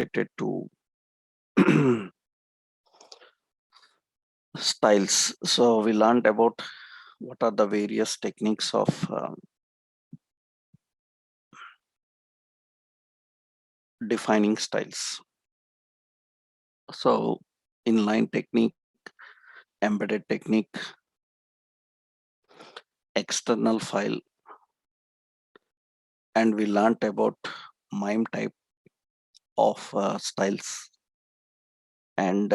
related to styles. So we learned about what are the various techniques of defining styles. So inline technique, embedded technique, external file, and we learned about MIME type of styles, and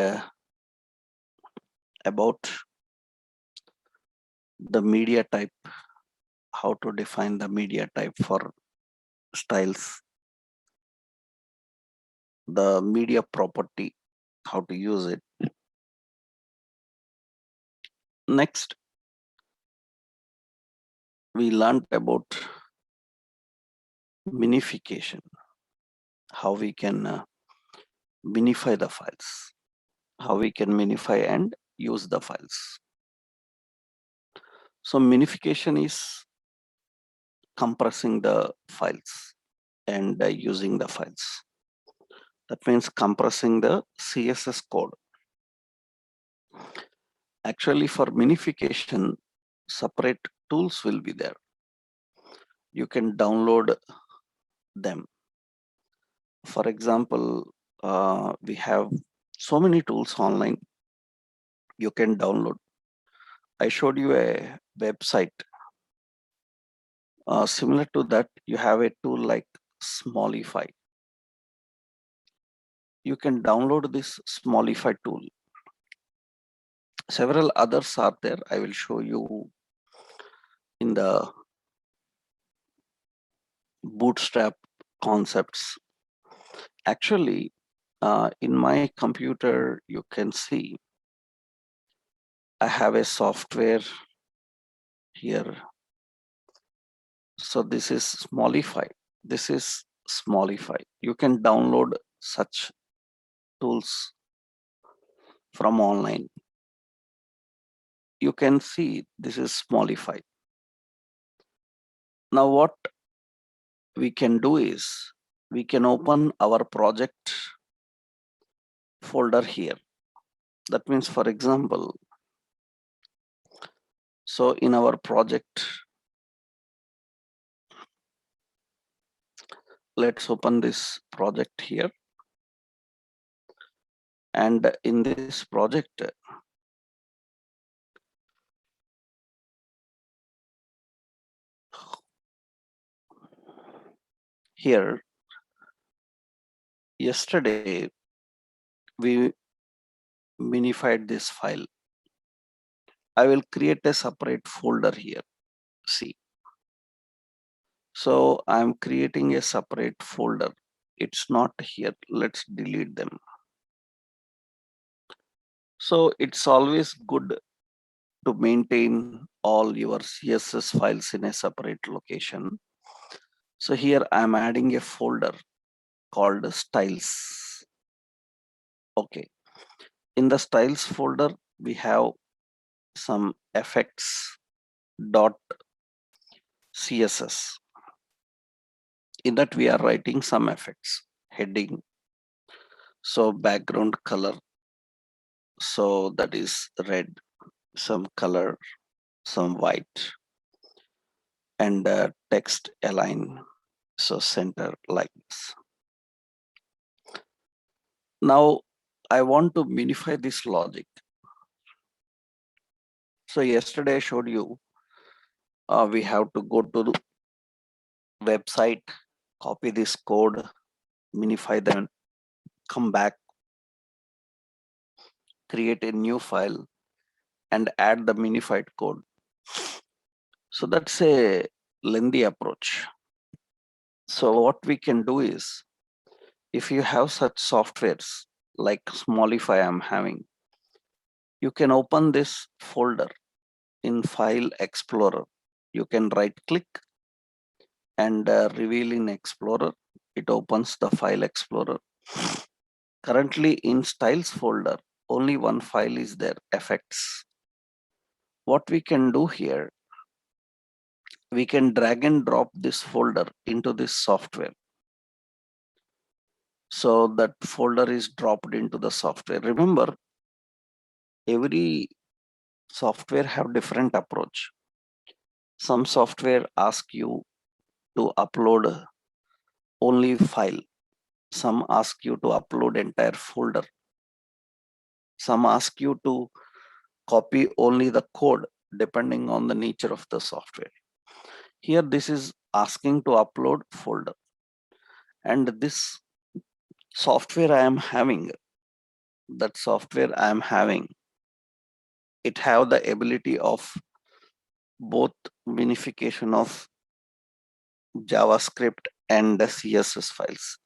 about the media type, how to define the media type for styles, the media property, how to use it. Next, we learned about minification, how we can minify the files, how we can minify and use the files. So minification is compressing the files and using the files. That means compressing the CSS code. Actually, for minification, separate tools will be there. You can download them. For example, we have so many tools online you can download. I showed you a website. Similar to that, you have a tool like Smallify. You can download this Smallify tool. Several others are there. I will show you in the Bootstrap concepts. Actually, in my computer, you can see I have a software here. So this is Smallify. This is Smallify. You can download such tools from online. You can see this is Smallify. Now what we can do is we can open our project folder here. That means, for example, so in our project, let's open this project here. And in this project, here, yesterday, we minified this file. I will create a separate folder here. See. So I'm creating a separate folder. It's not here. Let's delete them. So it's always good to maintain all your CSS files in a separate location. So here I'm adding a folder called styles. Okay. In the styles folder, we have some effects dot CSS. In that we are writing some effects, heading, so background color, so that is red, some color, some white, and text align, so center like this. Now I want to minify this logic. So yesterday I showed you we have to go to the website, copy this code, minify them, come back, create a new file, and add the minified code. So that's a lengthy approach. So what we can do is, if you have such softwares like Smallify I'm having, you can open this folder in File Explorer. You can right click and reveal in Explorer. It opens the File Explorer. Currently in Styles folder, only one file is there, effects. What we can do here, we can drag and drop this folder into this software. So that folder is dropped into the software. Remember, every software have different approach. Some software ask you to upload only file. Some ask you to upload entire folder. Some ask you to copy only the code depending on the nature of the software. Here this is asking to upload folder, and this software I am having, that software I am having, it have the ability of both minification of JavaScript and the CSS files.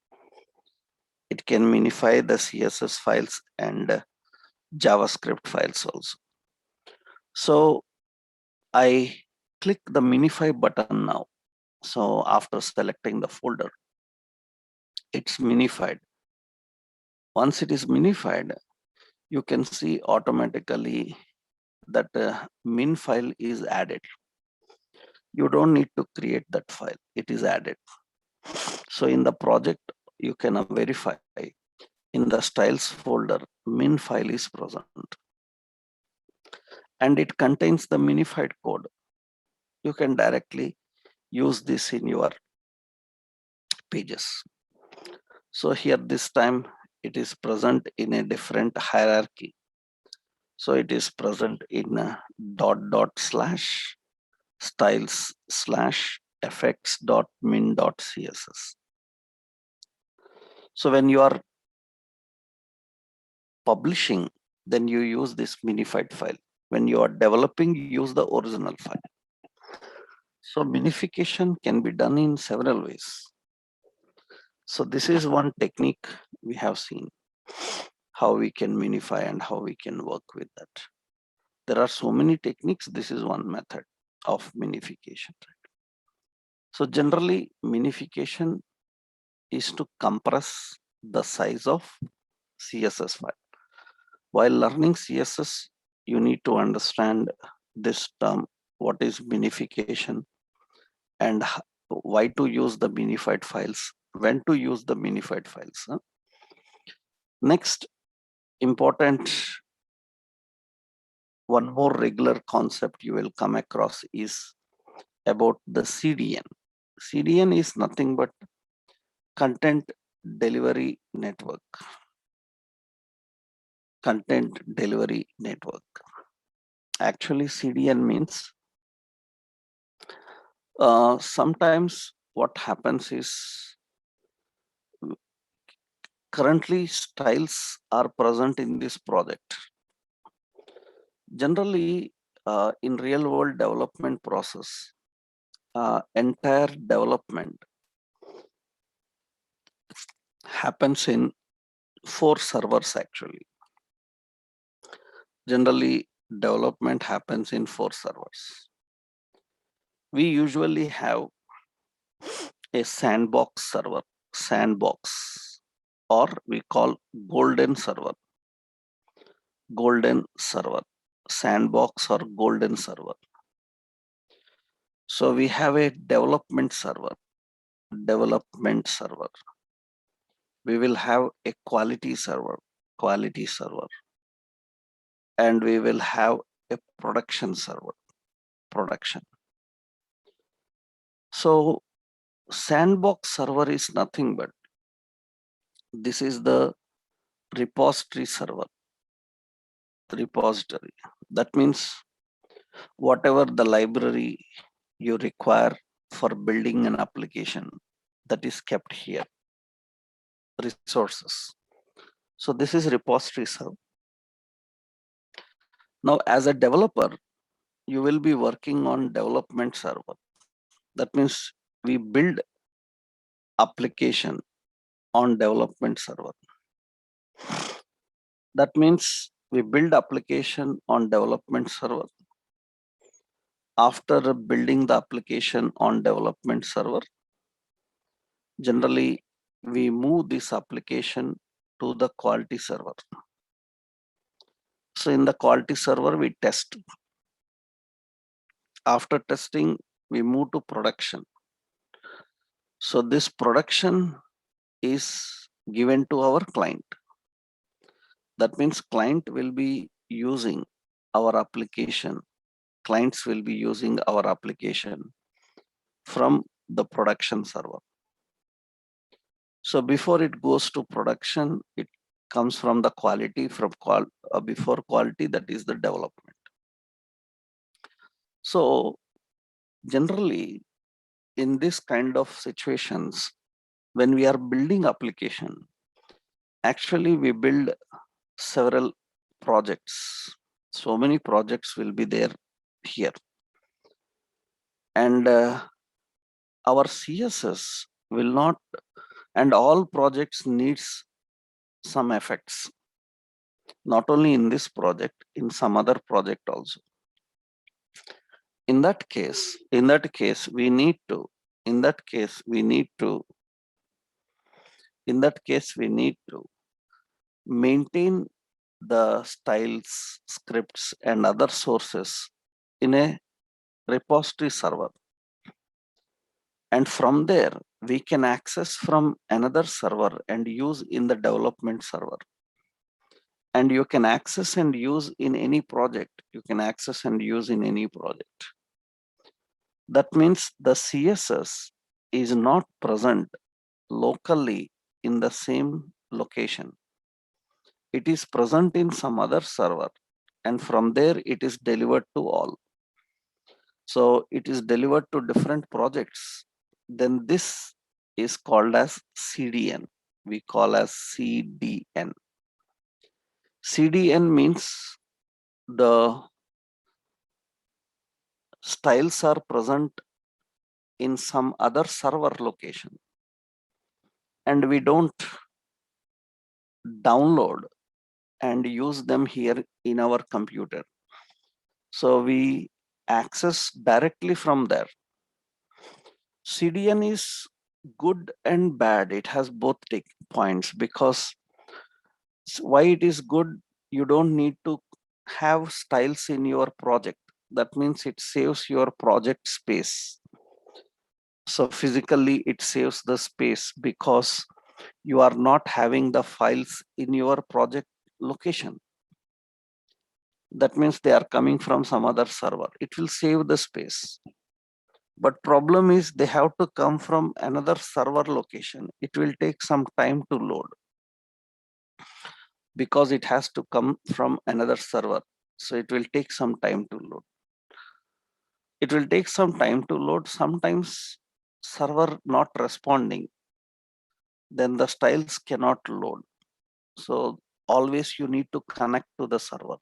It can minify the CSS files and JavaScript files also. So I click the minify button now. So after selecting the folder, it's minified. Once it is minified, you can see automatically that min file is added. You don't need to create that file, it is added. So in the project, you can verify in the styles folder, min file is present and it contains the minified code. You can directly use this in your pages. So here this time it is present in a different hierarchy. So it is present in dot slash styles slash effects dot min dot css. So when you are publishing, then you use this minified file. When you are developing, you use the original file. So minification can be done in several ways. So this is one technique we have seen, how we can minify and how we can work with that. There are so many techniques. This is one method of minification. So generally, minification is to compress the size of CSS file. While learning CSS, you need to understand this term, what is minification and why to use the minified files, when to use the minified files. Next, important, one more regular concept you will come across is about the CDN. CDN is nothing but content delivery network. Content delivery network. Actually, CDN means sometimes what happens is currently styles are present in this project. Generally, in real world development process, entire development happens in 4 servers actually. Generally, development happens in 4 servers. We usually have a sandbox server, sandbox, or we call golden server, sandbox or golden server. So we have a development server. We will have a quality server, and we will have a production server, production. So sandbox server is nothing but this is the repository server, repository. That means whatever the library you require for building an application, that is kept here, resources. So this is repository server. Now as a developer, you will be working on development server. That means we build application on development server. That means we build application on development server. After building the application on development server, generally we move this application to the quality server. So in the quality server, we test. After testing, we move to production. So this production is given to our client. That means client will be using our application. Clients will be using our application from the production server. So before it goes to production, it comes from the quality, before quality, that is the development. So generally, in this kind of situations, when we are building application, actually we build several projects. So many projects will be there here. And our CSS will not, and all projects needs some effects, not only in this project, in some other project also. In that case, we need to maintain the styles, scripts, and other sources in a repository server. And from there, we can access from another server and use in the development server. And you can access and use in any project. That means the CSS is not present locally in the same location. It is present in some other server, and from there it is delivered to all. So it is delivered to different projects. Then this is called as CDN. We call as CDN. CDN means the styles are present in some other server location, and we don't download and use them here in our computer. So we access directly from there. CDN is good and bad. It has both points, because why it is good, you don't need to have styles in your project. That means it saves your project space. So physically it saves the space because you are not having the files in your project location. That means they are coming from some other server. It will save the space. But problem is they have to come from another server location. It will take some time to load because it has to come from another server. So it will take some time to load. Sometimes server not responding, then the styles cannot load. So always you need to connect to the server.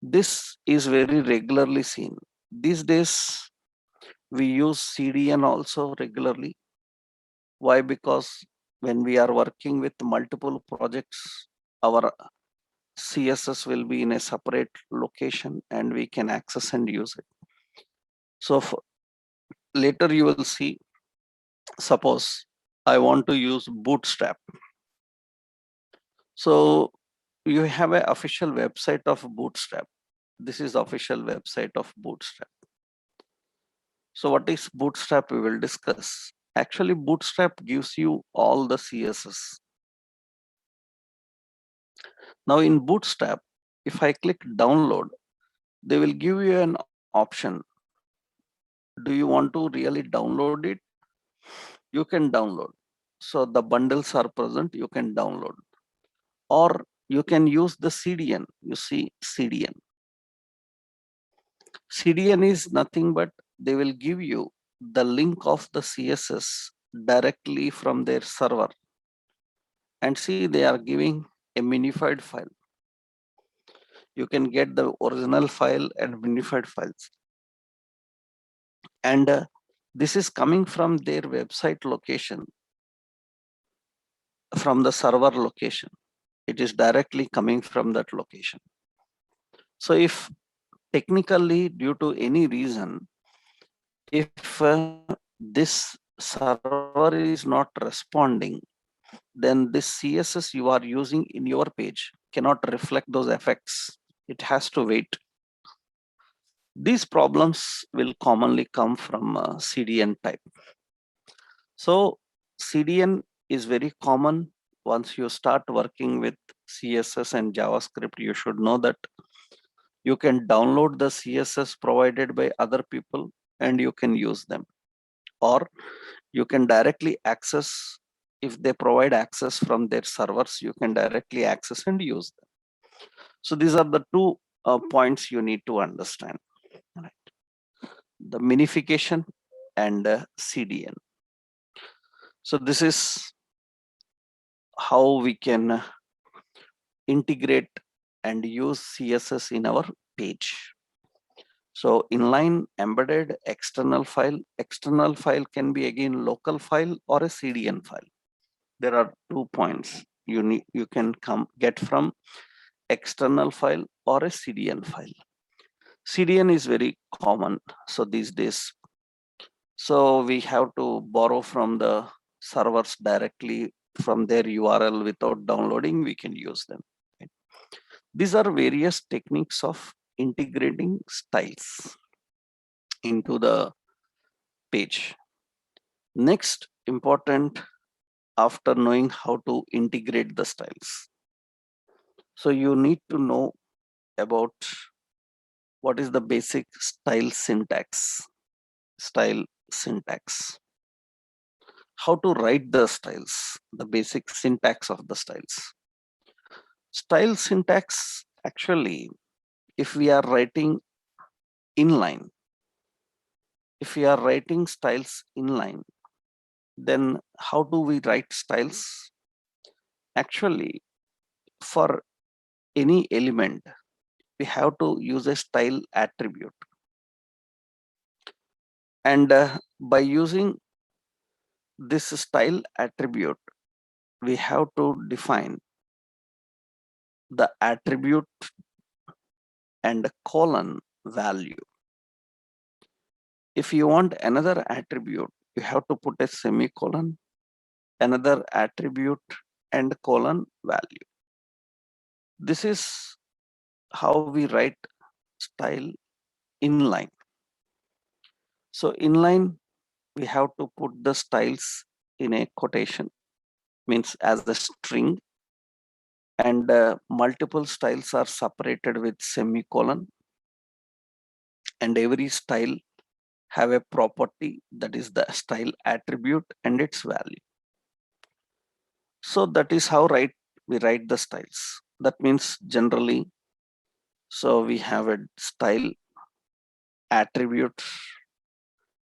This is very regularly seen. These days, we use CDN also regularly. Why? Because when we are working with multiple projects, our CSS will be in a separate location and we can access and use it. So later you will see, suppose I want to use Bootstrap. So you have an official website of Bootstrap. This is the official website of Bootstrap. So what is Bootstrap? We will discuss. Actually, Bootstrap gives you all the CSS. Now in Bootstrap, if I click download, they will give you an option. Do you want to really download it? You can download. So the bundles are present, you can download. Or you can use the CDN. You see CDN. CDN is nothing but they will give you the link of the CSS directly from their server. And see, they are giving a minified file. You can get the original file and minified files. And this is coming from their website location, from the server location. It is directly coming from that location. So if technically due to any reason, if this server is not responding, then this CSS you are using in your page cannot reflect those effects. It has to wait. These problems will commonly come from CDN type. So CDN is very common once you start working with CSS and JavaScript, you should know that you can download the CSS provided by other people and you can use them, or you can directly access. If they provide access from their servers, you can directly access and use them. So these are the two points you need to understand, right? The minification and CDN. So this is how we can integrate and use CSS in our page. So inline, embedded, external file can be again local file or a CDN file. There are 2 points you can get from external file or a CDN file. CDN is very common so these days. So we have to borrow from the servers directly from their URL without downloading, we can use them. Right? These are various techniques of integrating styles into the page. Next important, after knowing how to integrate the styles, so you need to know about what is the basic style syntax. How to write the styles, the basic syntax of the styles. Style syntax, actually, if we are writing inline, if we are writing styles inline, then how do we write styles? Actually, for any element, we have to use a style attribute. And by using this style attribute, we have to define the attribute and colon value. If you want another attribute, you have to put a semicolon, another attribute and colon value. This is how we write style inline. So inline, we have to put the styles in a quotation, means as the string, and multiple styles are separated with semicolon, and every style have a property, that is the style attribute and its value. So that is how we write the styles. That means generally, so we have a style attribute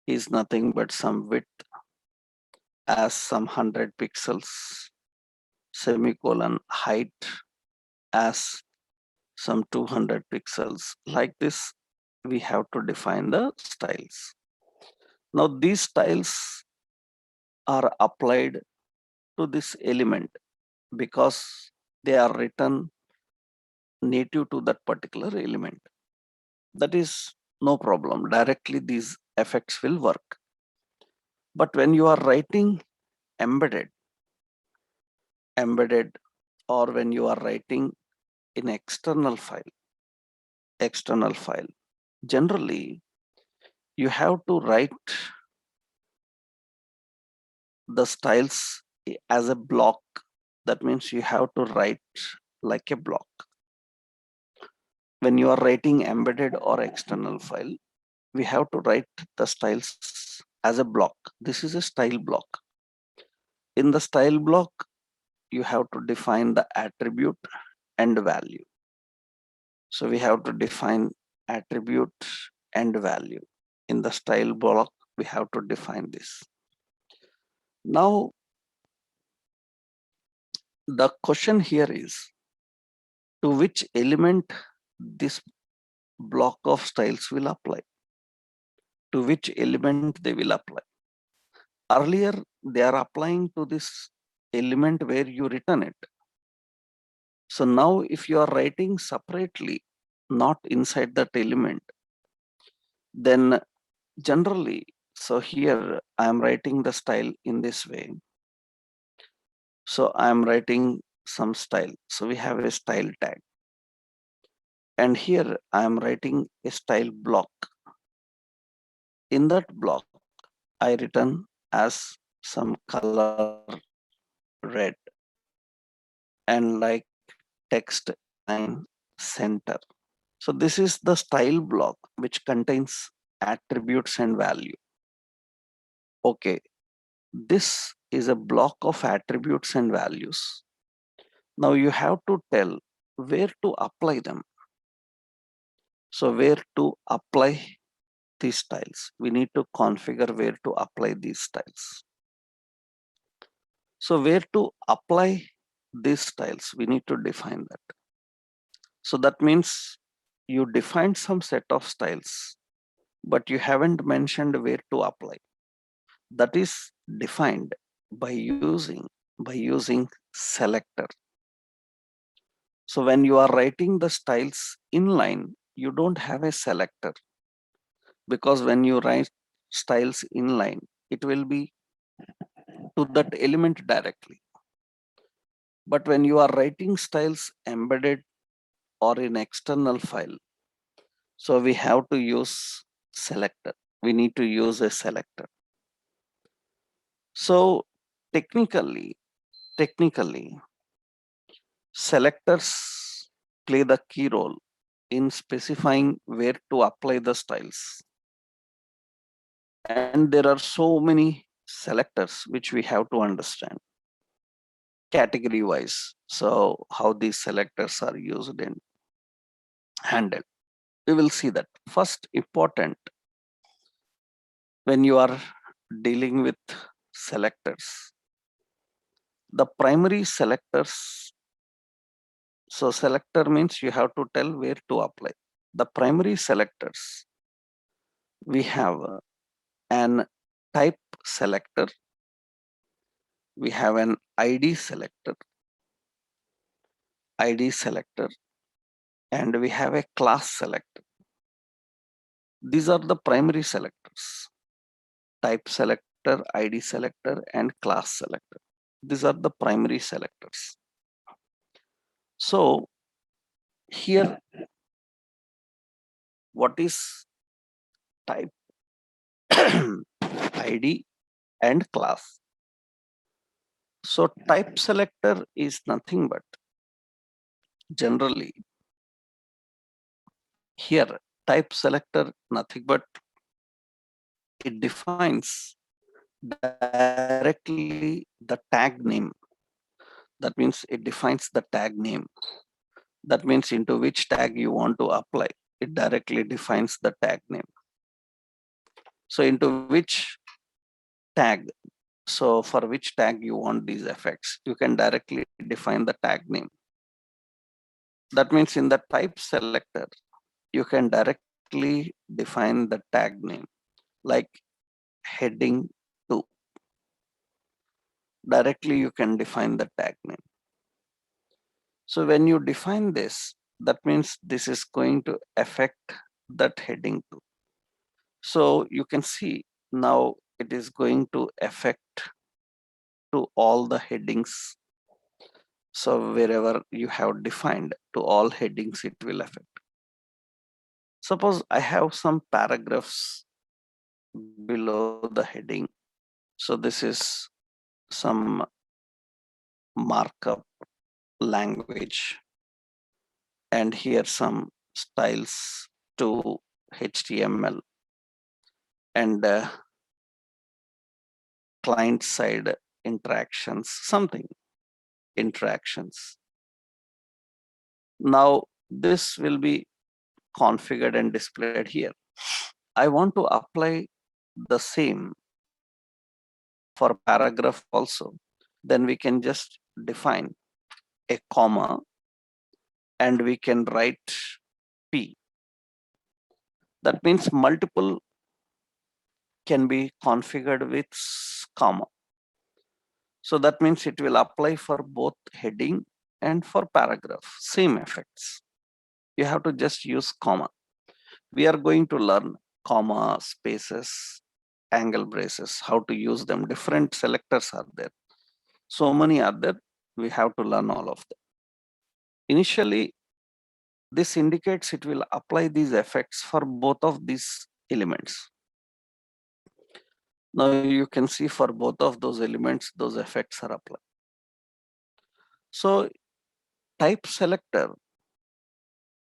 is nothing but some width as some 100 pixels, semicolon height as some 200 pixels. Like this, we have to define the styles. Now these styles are applied to this element because they are written native to that particular element. That is no problem. Directly these effects will work. But when you are writing embedded, or when you are writing in external file, generally you have to write the styles as a block. That means you have to write like a block. When you are writing embedded or external file, we have to write the styles as a block. This is a style block. In the style block, you have to define the attribute and value. So we have to define attribute and value. In the style block, we have to define this. Now, the question here is, to which element this block of styles will apply? To which element they will apply? Earlier, they are applying to this element where you written it. So now if you are writing separately, not inside that element, then generally, so here I am writing the style in this way. So I am writing some style. So we have a style tag. And here I am writing a style block. In that block, I written as some color red. and like text line center. So this is the style block which contains attributes and value. Okay, this is a block of attributes and values. Now you have to tell where to apply them. So where to apply these styles? We need to configure where to apply these styles. So where to apply these styles, we need to define that. So that means you defined some set of styles, but you haven't mentioned where to apply. That is defined by using selector. So when you are writing the styles inline, you don't have a selector, because when you write styles inline, it will be to that element directly. But when you are writing styles embedded or in external file, so we have to use selector. We need to use a selector. So technically, selectors play the key role in specifying where to apply the styles. And there are so many selectors which we have to understand category wise. So how these selectors are used and handled. We will see that. First important, when you are dealing with selectors, the primary selectors. So selector means you have to tell where to apply. The primary selectors, we have an type selector, we have an ID selector, and we have a class selector. These are the primary selectors: type selector, ID selector, and class selector. These are the primary selectors. So here, what is type, ID, and class? So type selector is nothing but, generally here, type selector nothing but it defines directly the tag name. That means it defines the tag name. That means into which tag you want to apply. It directly defines the tag name. So into which tag, so for which tag you want these effects, you can directly define the tag name. That means in the type selector, you can directly define the tag name, like heading 2. Directly you can define the tag name. So when you define this, that means this is going to affect that heading 2. So you can see now it is going to affect to all the headings. So wherever you have defined, to all headings it will affect. Suppose I have some paragraphs below the heading. So this is some markup language, and here some styles to HTML and client side interactions, something interactions. Now this will be configured and displayed here. I want to apply the same for paragraph also. Then we can just define a comma and we can write P. That means multiple can be configured with comma. So that means it will apply for both heading and for paragraph, same effects. You have to just use comma. We are going to learn comma, spaces, angle braces, how to use them. Different selectors are there. So many are there. We have to learn all of them. Initially, this indicates it will apply these effects for both of these elements. Now you can see for both of those elements, those effects are applied. So type selector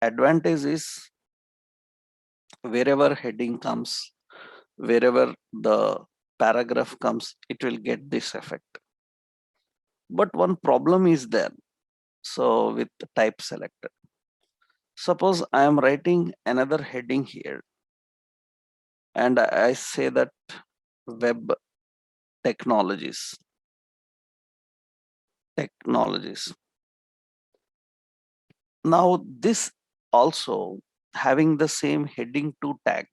advantage is wherever heading comes, wherever the paragraph comes, it will get this effect. But one problem is there. So with the type selector, suppose I am writing another heading here and I say that web technologies. Now this also having the same heading 2 tag,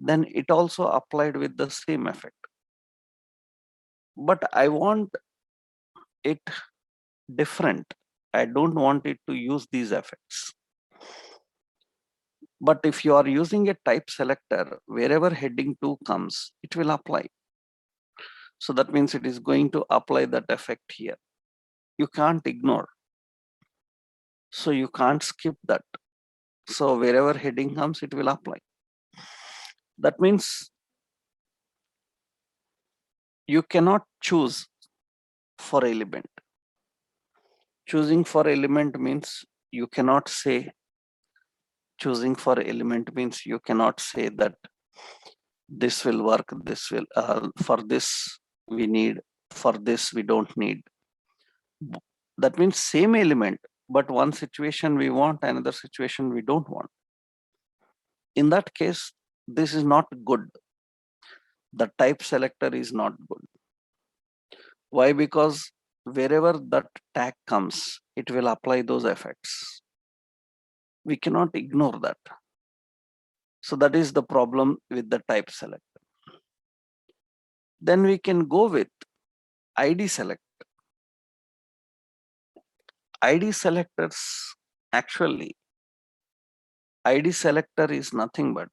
then it also applied with the same effect. But I want it different. I don't want it to use these effects. But if you are using a type selector, wherever heading 2 comes, it will apply. So that means it is going to apply that effect here. You can't ignore. So you can't skip that. So wherever heading comes, it will apply. That means you cannot choose for element. Choosing for element means you cannot say choosing for element means you cannot say that this will work, this will for this we need, for this we don't need. That means same element, but one situation we want, another situation we don't want. In that case, this is not good. The type selector is not good. Why? Because wherever that tag comes, it will apply those effects. We cannot ignore that. So that is the problem with the type selector. Then we can go with ID select. ID selectors, actually, ID selector is nothing but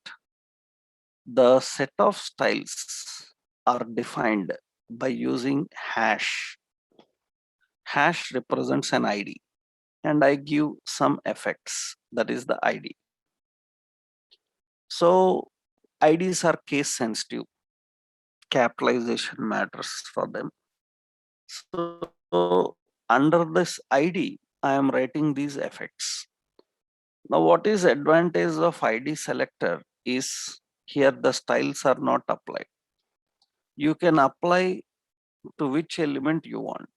the set of styles are defined by using hash. Hash represents an ID and I give some effects, that is the ID. So IDs are case sensitive. Capitalization matters for them. So under this ID, I am writing these effects. Now, what is advantage of ID selector is here the styles are not applied. You can apply to which element you want.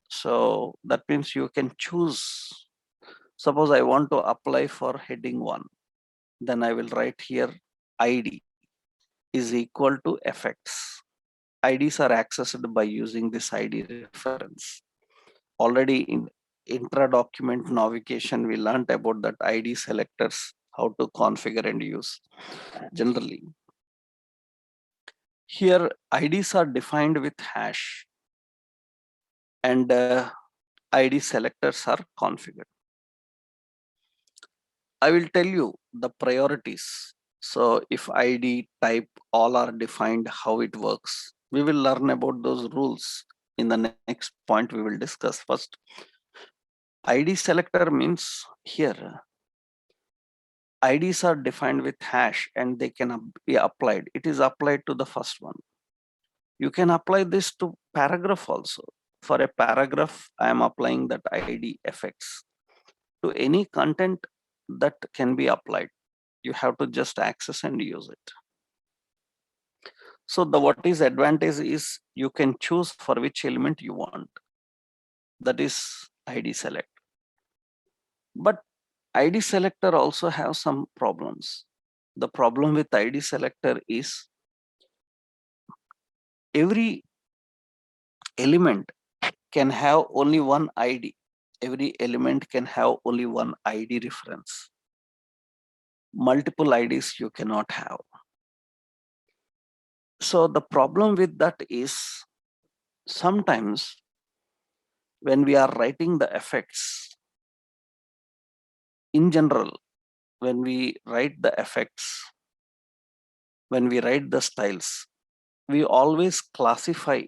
So that means you can choose. Suppose I want to apply for heading 1, then I will write here ID is equal to effects. IDs are accessed by using this ID reference. Already in intra-document navigation, we learned about that ID selectors, how to configure and use generally. Here, IDs are defined with hash and ID selectors are configured. I will tell you the priorities. So if ID, type, all are defined, how it works. We will learn about those rules in the next point we will discuss. First, ID selector means here IDs are defined with hash and they can be applied. It is applied to the first one. You can apply this to paragraph also. For a paragraph, I am applying that ID effects. To any content that can be applied, you have to just access and use it. So the what is advantage is you can choose for which element you want. That is ID select. But ID selector also have some problems. The problem with ID selector is every element can have only one ID. Every element can have only one ID reference. Multiple IDs you cannot have. So the problem with that is sometimes when we are writing the effects, in general, when we write the effects, when we write the styles, we always classify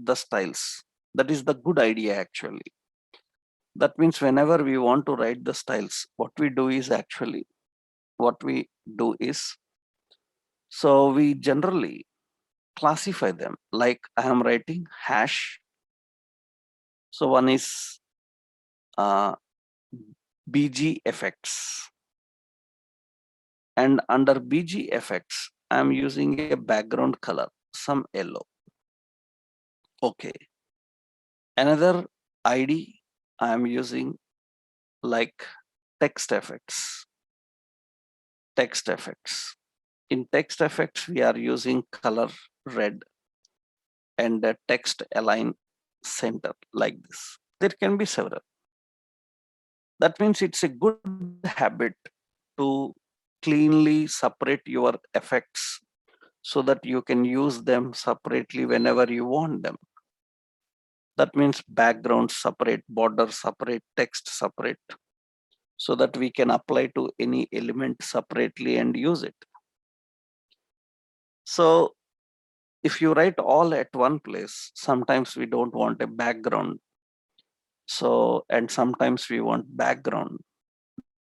the styles. That is the good idea actually. That means whenever we want to write the styles, what we do is so we generally classify them like I am writing hash. So one is BG effects. And under BG effects, I'm using a background color, some yellow. Okay. Another ID I'm using like text effects. Text effects. In text effects, we are using color red and the text align center like this. There can be several. That means it's a good habit to cleanly separate your effects so that you can use them separately whenever you want them. That means background separate, border separate, text separate, so that we can apply to any element separately and use it. So if you write all at one place, sometimes we don't want a background. So, and sometimes we want background,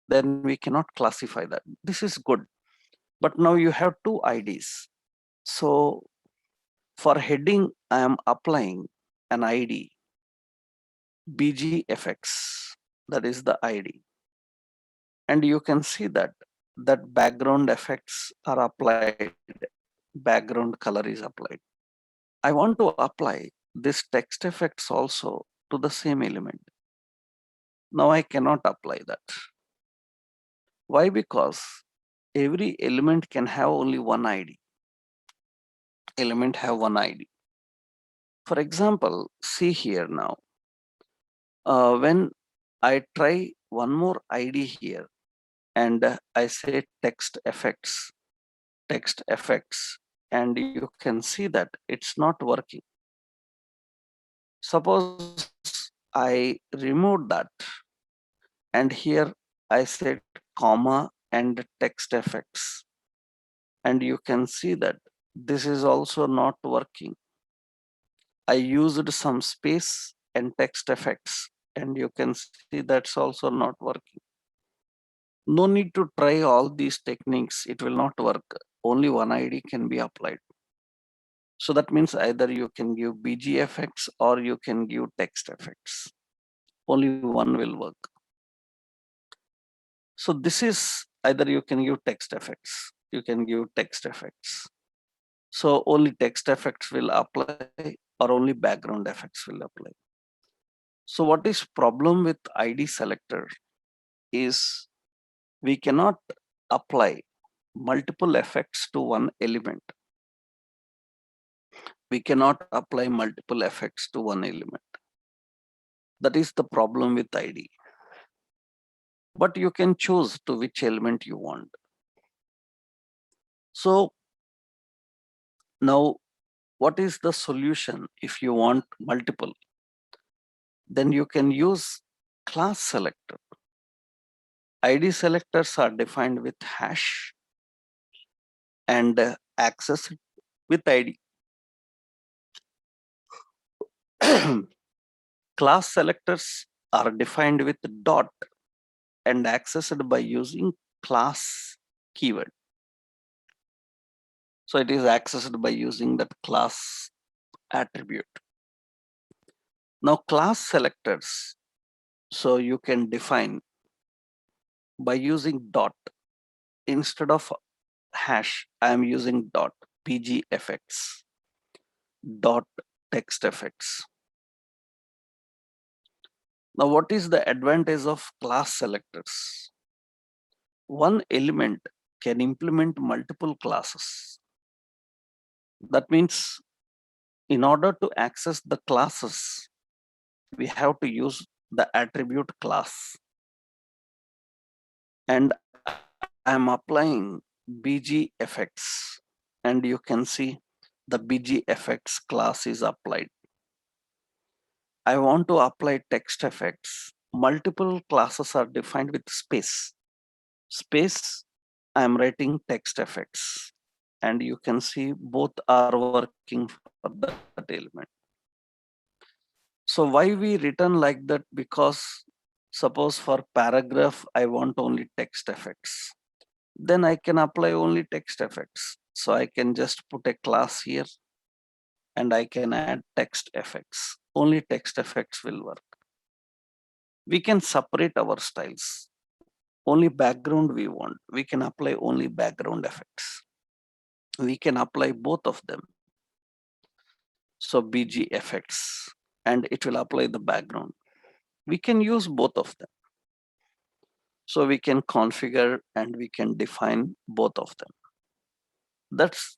then we cannot classify that. This is good. But now you have two IDs. So for heading, I am applying an ID, BGFX, that is the ID. And you can see that background effects are applied, background color is applied. I want to apply this text effects also to the same element. Now I cannot apply that. Why? Because every element can have only one ID. Element have one ID. For example, see here now, when I try one more ID here and I say text effects, and you can see that it's not working. Suppose I remove that and here I said comma and text effects, and you can see that this is also not working. I used some space and text effects, and you can see that's also not working. No need to try all these techniques, it will not work. Only one ID can be applied. So that means either you can give BG effects or you can give text effects. Only one will work. So this is either you can give text effects, you can give text effects. So only text effects will apply or only background effects will apply. So what is problem with ID selector is we cannot apply multiple effects to one element. We cannot apply multiple effects to one element. That is the problem with ID. But you can choose to which element you want. So now what is the solution if you want multiple? Then you can use class selector. ID selectors are defined with hash and access with ID. Class selectors are defined with dot and accessed by using class keyword. So it is accessed by using that class attribute. Now class selectors, so you can define by using dot. Instead of hash, I am using dot pgfx, dot text effects. Now what is the advantage of class selectors? One element can implement multiple classes. That means in order to access the classes, we have to use the attribute class. And I'm applying BG effects, and you can see the BG effects class is applied. I want to apply text effects. Multiple classes are defined with space. Space, I'm writing text effects, and you can see both are working for that element. So why we written like that? Because suppose for paragraph, I want only text effects. Then I can apply only text effects. So I can just put a class here and I can add text effects. Only text effects will work. We can separate our styles. Only background we want. We can apply only background effects. We can apply both of them. So BG effects, and it will apply the background. We can use both of them. So we can configure and we can define both of them. That's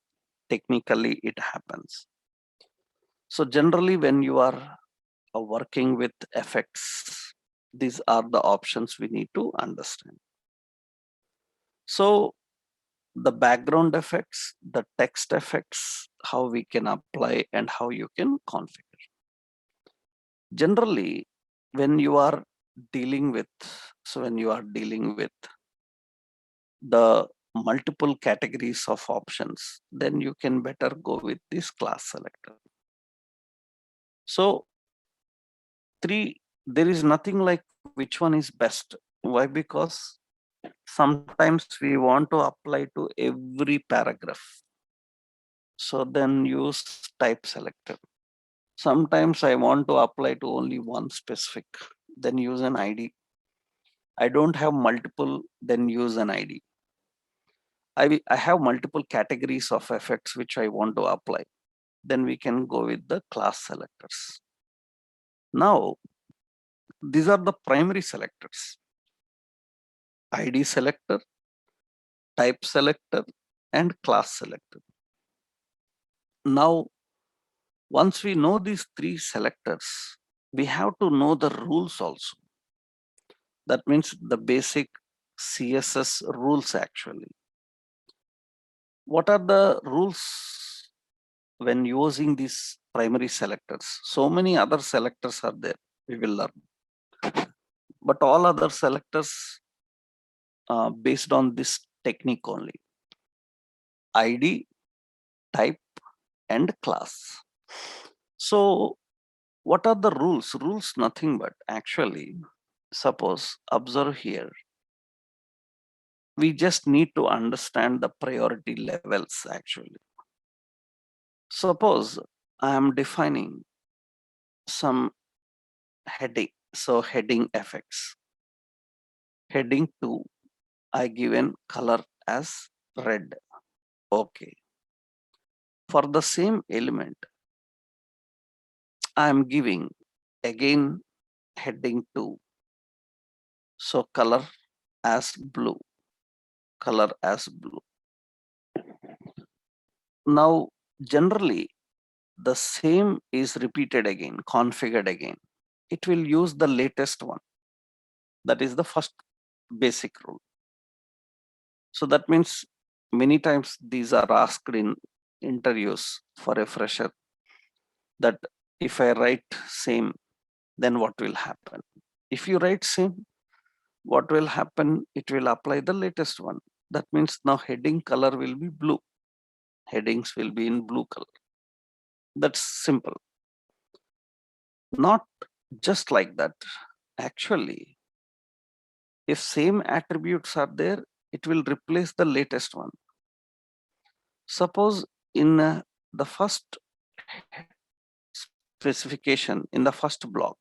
technically it happens. So generally when you are working with effects, these are the options we need to understand. So the background effects, the text effects, how we can apply and how you can configure. Generally, when you are dealing with, the multiple categories of options, then you can better go with this class selector. So there is nothing like which one is best. Why? Because sometimes we want to apply to every paragraph. So then use type selector. Sometimes I want to apply to only one specific, then use an ID. I don't have multiple, then use an ID. I have multiple categories of effects which I want to apply. Then we can go with the class selectors. Now, these are the primary selectors. ID selector, type selector, and class selector. Now, once we know these three selectors, we have to know the rules also. That means the basic CSS rules actually. What are the rules when using these primary selectors? So many other selectors are there, we will learn. But all other selectors based on this technique only. ID, type, and class. So what are the rules? Rules nothing but actually, suppose observe here, we just need to understand the priority levels actually. Suppose I am defining some heading, so heading effects. Heading 2, I given color as red. Okay. For the same element, I am giving again heading 2. So color as blue. Color as blue. Now, generally, the same is repeated again, configured again. It will use the latest one. That is the first basic rule. So that means many times these are asked in interviews for a fresher that if I write same, then what will happen? If you write same, what will happen? It will apply the latest one. That means now heading color will be blue. Headings will be in blue color. That's simple. Not just like that. Actually, if same attributes are there, it will replace the latest one. Suppose in the first specification, in the first block,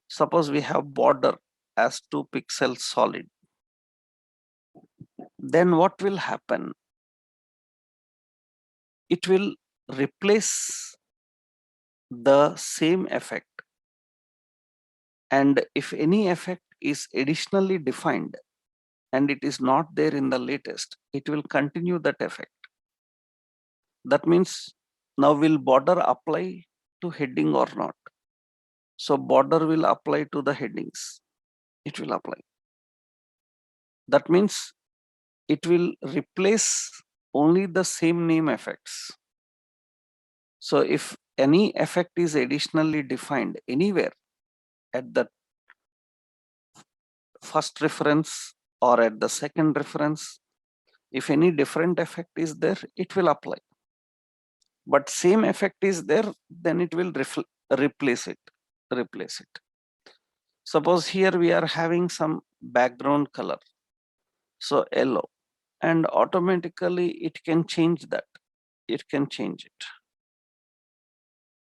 suppose we have border as 2 pixels solid. Then what will happen? It will replace the same effect. And if any effect is additionally defined and it is not there in the latest, it will continue that effect. That means now will border apply to heading or not? So border will apply to the headings. It will apply. That means it will replace only the same name effects. So if any effect is additionally defined anywhere at the first reference or at the second reference, if any different effect is there, it will apply. But same effect is there, then it will replace it. Suppose here we are having some background color, so yellow, and automatically it can change that. It can change it.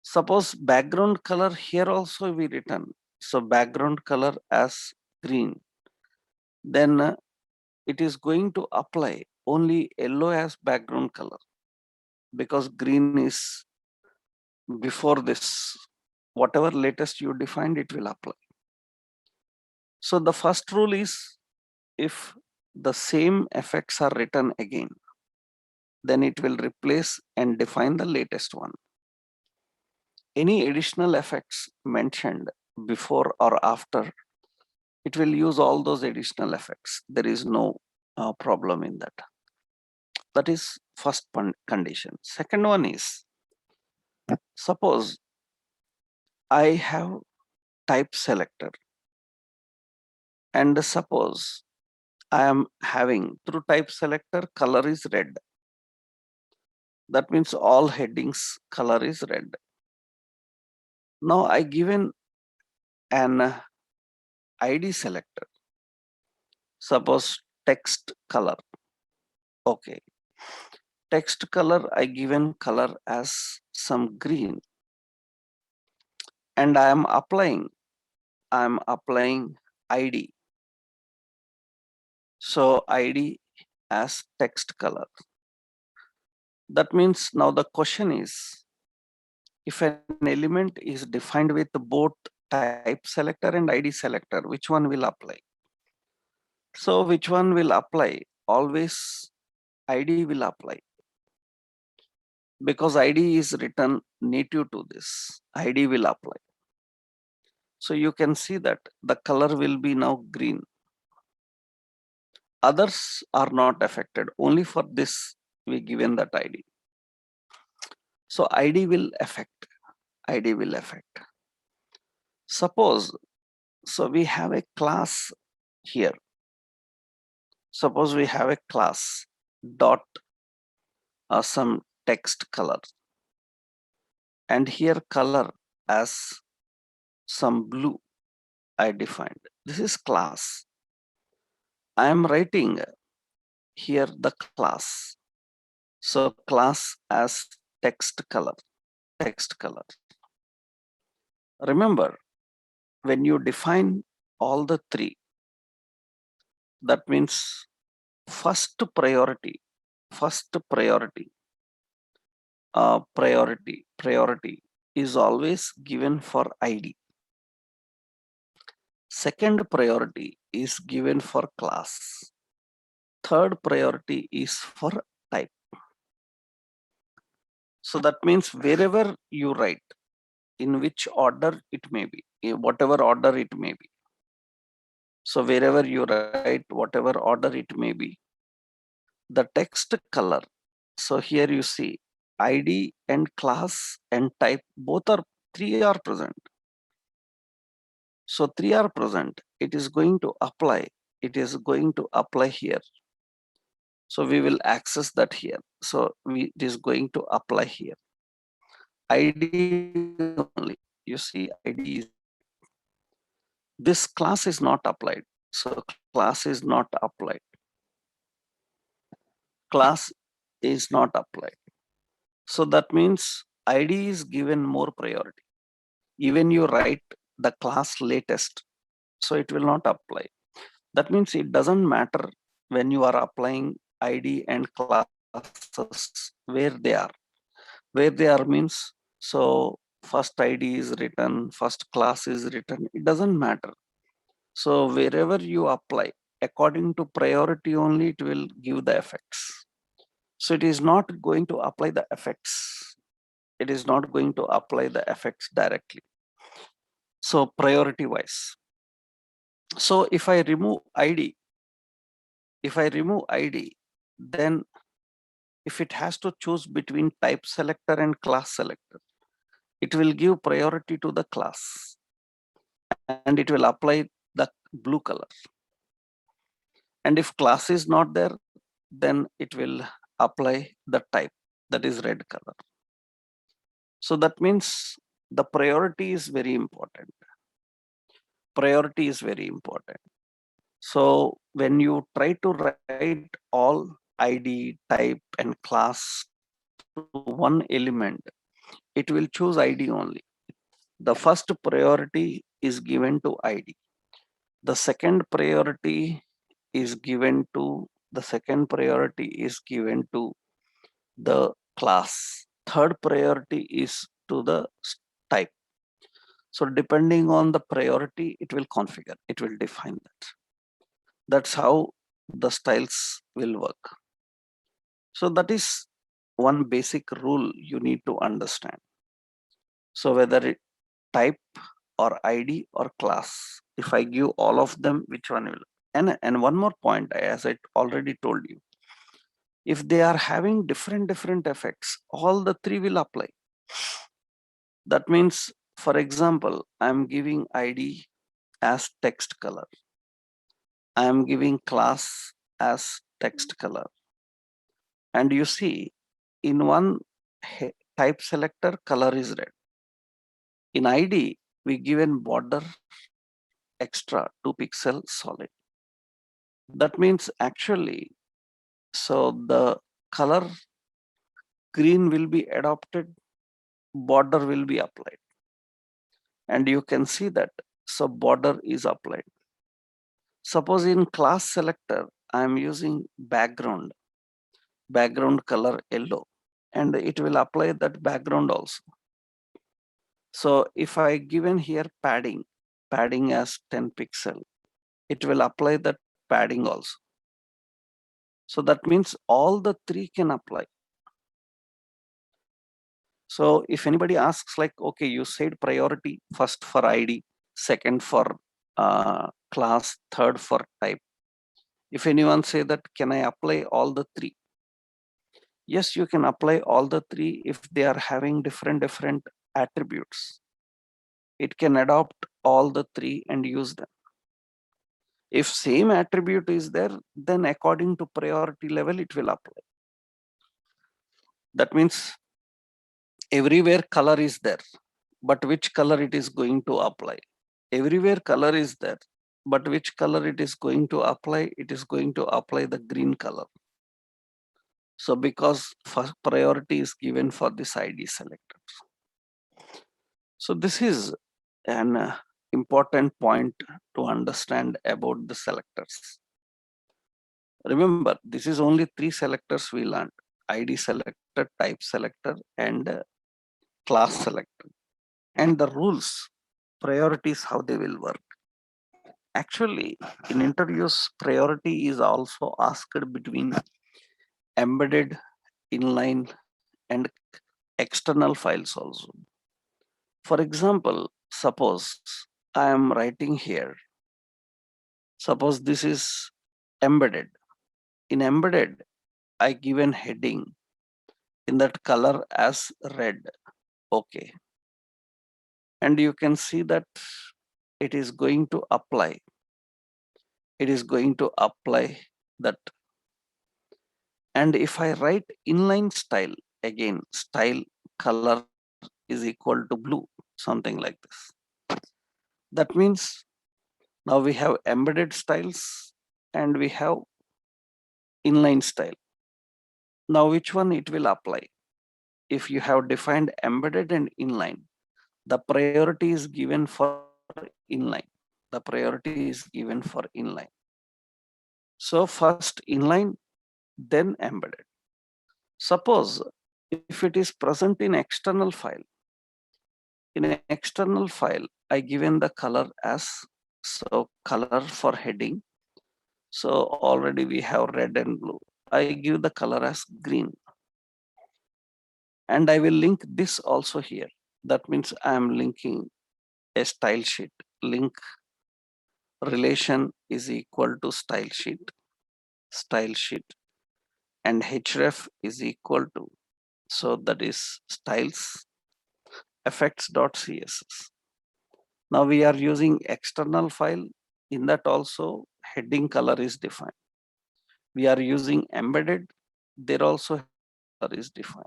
Suppose background color here also we return so background color as green, then it is going to apply only yellow as background color, because green is before this. Whatever latest you defined, it will apply. So the first rule is, if the same effects are written again, then it will replace and define the latest one. Any additional effects mentioned before or after, it will use all those additional effects. There is no problem in that. That is first condition. Second one is, suppose I have type selector, and suppose I am having through type selector color is red. That means all headings color is red. Now I given an ID selector, suppose text color. Okay, text color, I given color as some green, and I am applying ID. So ID as text color. That means now the question is, if an element is defined with both type selector and ID selector, which one will apply? So which one will apply? Always ID will apply, because ID is written native to this. ID will apply. So you can see that the color will be now green. Others are not affected. Only for this we given that ID. So ID will affect. ID will affect. Suppose, so we have a class here. Suppose we have a class dot some text color, and here color as some blue I defined. This is class. I am writing here the class. So class as text color, text color. Remember, when you define all the three, that means first priority priority is always given for ID. Second priority is given for class. Third priority is for type. So that means wherever you write, in which order it may be, whatever order it may be. So wherever you write, whatever order it may be, the text color. So here you see ID and class and type, three are present. So three are present. It is going to apply. It is going to apply here. So we will access that here. So it is going to apply here. ID only. You see ID is, this class is not applied. So class is not applied. Class is not applied. So that means ID is given more priority. Even you write the class latest, so it will not apply. That means it doesn't matter when you are applying ID and classes where they are. Where they are means, so first ID is written, first class is written, it doesn't matter. So wherever you apply, according to priority only, it will give the effects. So it is not going to apply the effects. It is not going to apply the effects directly. So priority wise. So if I remove ID, then if it has to choose between type selector and class selector, it will give priority to the class and it will apply the blue color. And if class is not there, then it will apply the type, that is red color. So that means the priority is very important. Priority is very important. So when you try to write all ID, type, and class to one element, it will choose ID only. The first priority is given to ID. The second priority is given to the class. Third priority is to the type. So depending on the priority, it will configure, it will define that. That's how the styles will work. So that is one basic rule you need to understand. So whether it type or ID or class, if I give all of them, which one will? And one more point, as I already told you, if they are having different effects, all the three will apply. That means, for example, I'm giving ID as text color. I am giving class as text color. And you see, in one type selector, color is red. In ID, we given border extra 2 pixel solid. That means actually, so the color green will be adopted, border will be applied. And you can see that, so border is applied. Suppose in class selector, I am using background color yellow, and it will apply that background also. So if I given here padding as 10 pixel, it will apply that padding also. So that means all the three can apply. So if anybody asks like, okay, you said priority first for ID, second for class, third for type. If anyone say that, can I apply all the three? Yes, you can apply all the three if they are having different attributes. It can adopt all the three and use them. If same attribute is there, then according to priority level, it will apply. That means everywhere color is there, but which color it is going to apply? Everywhere color is there, but which color it is going to apply? It is going to apply the green color. So because first priority is given for this ID selector. So this is an important point to understand about the selectors. Remember, this is only three selectors we learned: ID selector, type selector, and class selector. And the rules, priorities, how they will work. Actually, in interviews, priority is also asked between embedded, inline, and external files also. For example, suppose I am writing here, suppose this is embedded. In embedded, I given heading in that color as red. Okay. And you can see that it is going to apply. It is going to apply that. And if I write inline style, again, style color is equal to blue, something like this. That means now we have embedded styles and we have inline style. Now which one it will apply? If you have defined embedded and inline, the priority is given for inline. The priority is given for inline. So first inline, then embedded. Suppose if it is present in external file, in an external file, I given the color as, so color for heading. So already we have red and blue. I give the color as green. And I will link this also here. That means I am linking a style sheet. Link relation is equal to style sheet, and href is equal to, so that is styles effects.css. Now we are using external file. In that also heading color is defined. We are using embedded. There also color is defined.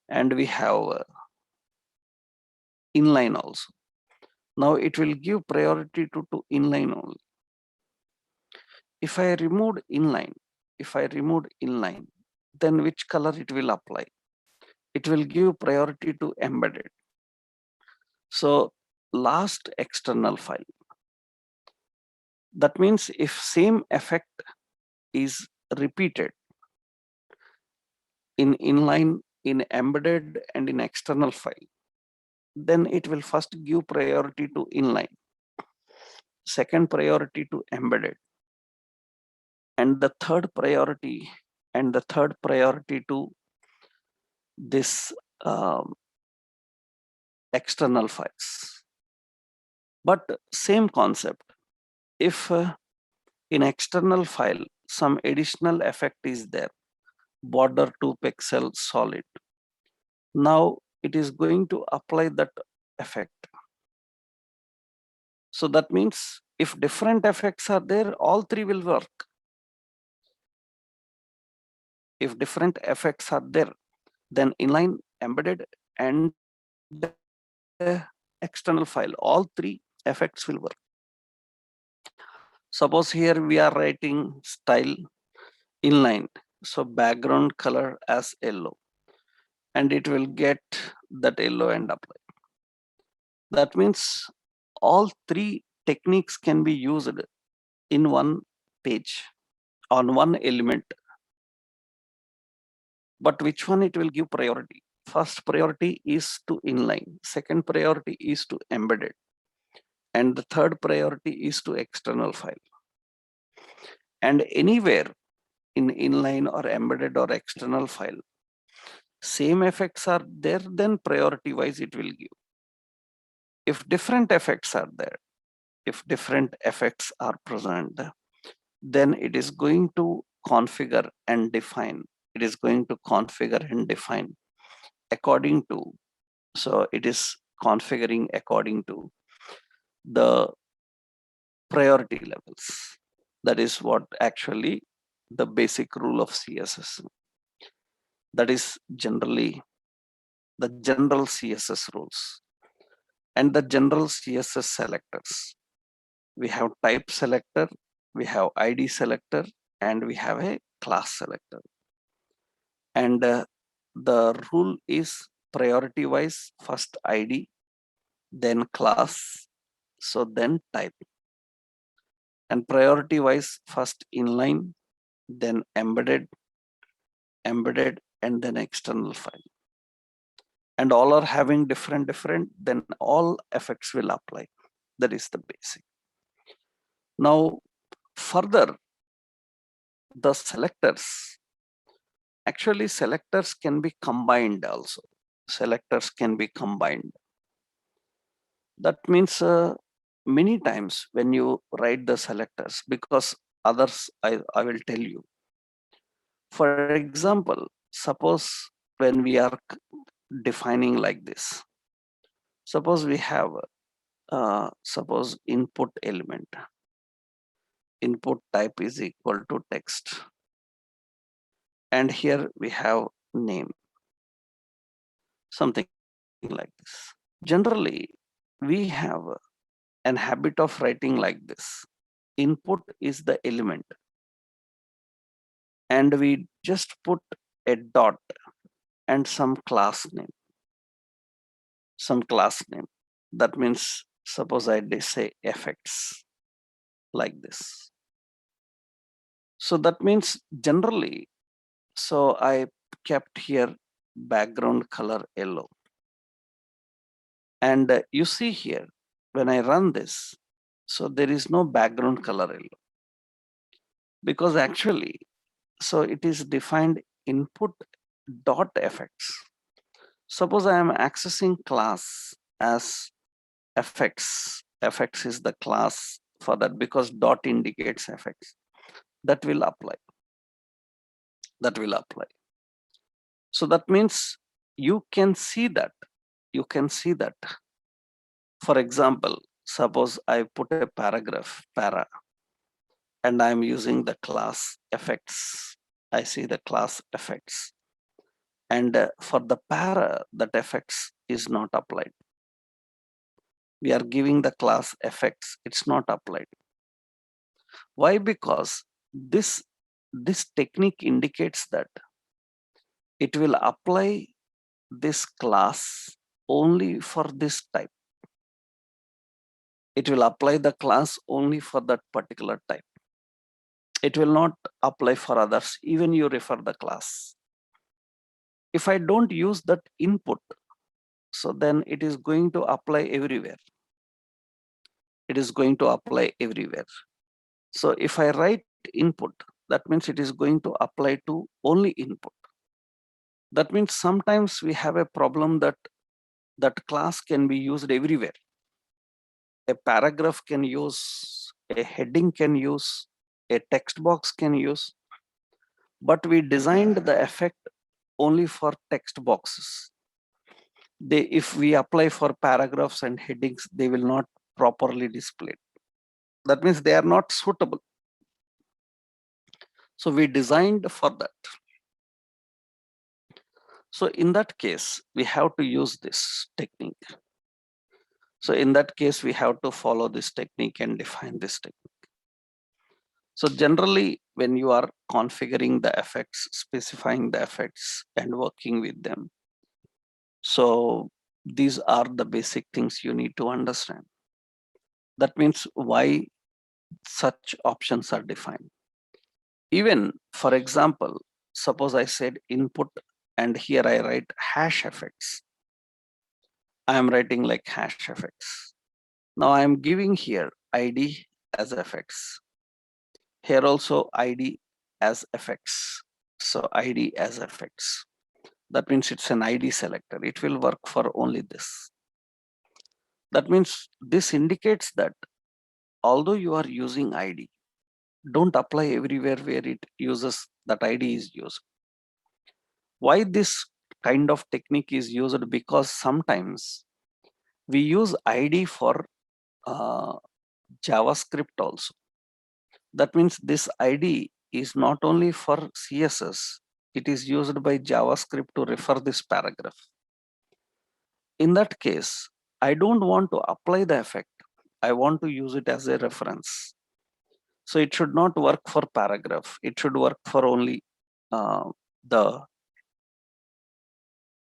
And we have inline also. Now it will give priority to inline only. If I removed inline, then which color it will apply? It will give priority to embedded. So last external file. That means if same effect is repeated in inline, in embedded, and in external file, then it will first give priority to inline, second priority to embedded, and the third priority to this external files. But same concept. If in external file some additional effect is there, border 2 pixel solid, now it is going to apply that effect. So that means if different effects are there, all three will work. If different effects are there, then inline, embedded, and external file, all three effects will work. Suppose here we are writing style inline, so background color as yellow, and it will get that yellow and apply. That means all three techniques can be used in one page on one element. But which one it will give priority? First priority is to inline, second priority is to embedded, and the third priority is to external file. And anywhere in inline or embedded or external file, same effects are there, then priority wise it will give. If different effects are there, if different effects are present, then it is going to configure and define. It is going to configure and define according to, so it is configuring according to the priority levels. That is what actually the basic rule of CSS. That is generally the general CSS rules and the general CSS selectors. We have type selector, we have ID selector, and we have a class selector. And the rule is priority wise, first ID, then class, so then type. And priority wise, first inline, then embedded, and then external file. And all are having different, then all effects will apply. That is the basic. Now, further, the selectors, actually selectors can be combined also. Selectors can be combined. That means many times when you write the selectors, because others I will tell you. For example, suppose when we are defining like this, suppose we have suppose input element, input type is equal to text, and here we have name, something like this. Generally, we have an habit of writing like this. Input is the element, and we just put a dot and some class name. That means suppose I say effects like this. So that means generally, so I kept here background color yellow. And you see here, when I run this, so there is no background color yellow. Because actually, so it is defined input dot effects. Suppose I am accessing class as effects. Effects is the class for that because dot indicates effects. That will apply. So that means you can see that. For example, suppose I put a paragraph, para, and I'm using the class effects. I see the class effects. And for the para, that effects is not applied. We are giving the class effects, it's not applied. Why? Because this technique indicates that it will apply this class only for this type. it will apply the class only for that particular type. It will not apply for others, even you refer the class. If I don't use that input, so then it is going to apply everywhere. It is going to apply everywhere. So if I write input, that means it is going to apply to only input. That means sometimes we have a problem that that class can be used everywhere. A paragraph can use, a heading can use, a text box can use, but we designed the effect only for text boxes. If we apply for paragraphs and headings, they will not properly display. That means they are not suitable. So we designed for that. So in that case, we have to use this technique. So in that case, we have to follow this technique and define this technique. So generally, when you are configuring the effects, specifying the effects and working with them, so these are the basic things you need to understand. That means why such options are defined. Even, for example, suppose I said input and here I write hash effects. I am writing like hash effects. Now I am giving here ID as effects. Here also ID as effects. So ID as effects. That means it's an ID selector. It will work for only this. That means this indicates that although you are using ID, don't apply everywhere where it uses that ID is used. Why this kind of technique is used? Because sometimes we use ID for JavaScript also. That means this ID is not only for CSS, it is used by JavaScript to refer this paragraph. In that case, I don't want to apply the effect. I want to use it as a reference. So it should not work for paragraph. It should work for only the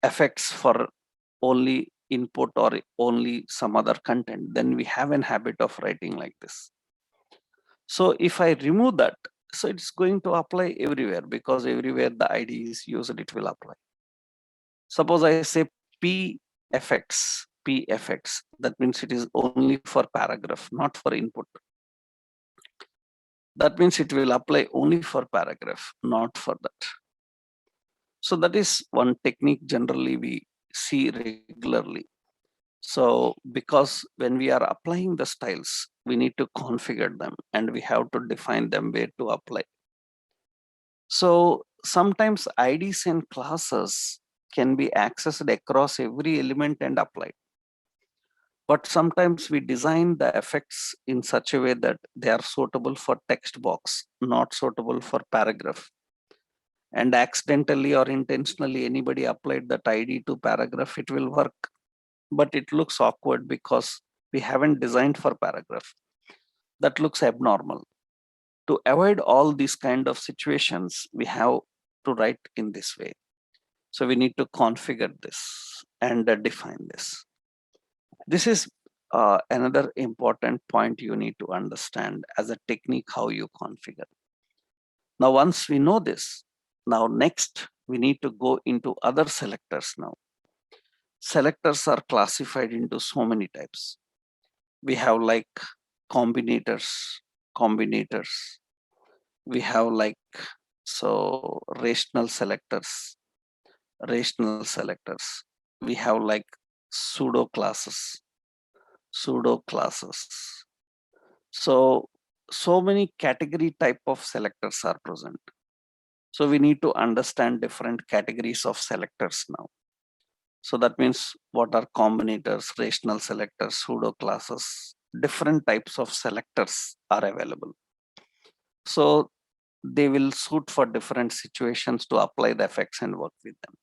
effects for only input or only some other content. Then we have an habit of writing like this. So if I remove that, so it's going to apply everywhere because everywhere the ID is used, it will apply. Suppose I say P effects, that means it is only for paragraph, not for input. That means it will apply only for paragraph, not for that. So that is one technique generally we see regularly. So because when we are applying the styles, we need to configure them and we have to define them where to apply. So sometimes IDs and classes can be accessed across every element and applied. But sometimes we design the effects in such a way that they are suitable for text box, not suitable for paragraph. And accidentally or intentionally anybody applied that ID to paragraph, it will work. But it looks awkward because we haven't designed for paragraph. That looks abnormal. To avoid all these kind of situations, we have to write in this way. So we need to configure this and define this. This is another important point you need to understand as a technique how you configure. Now, once we know this, now next we need to go into other selectors now. Selectors are classified into so many types. We have like combinators. We have like rational selectors. We have like pseudo classes. So many category type of selectors are present. So we need to understand different categories of selectors now. So that means what are combinators, rational selectors, pseudo classes, different types of selectors are available. So they will suit for different situations to apply the effects and work with them.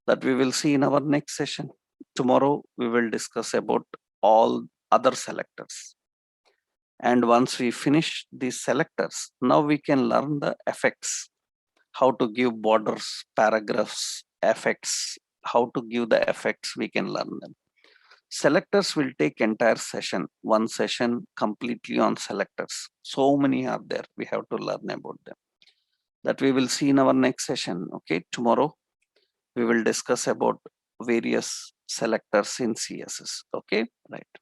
That we will see in our next session. Tomorrow we will discuss about all other selectors. And once we finish these selectors, now we can learn the effects, how to give borders, paragraphs, effects, how to give the effects, we can learn them. Selectors will take entire session, one session completely on selectors. So many are there. We have to learn about them. That we will see in our next session. Okay, tomorrow we will discuss about various selectors in CSS. Okay, right.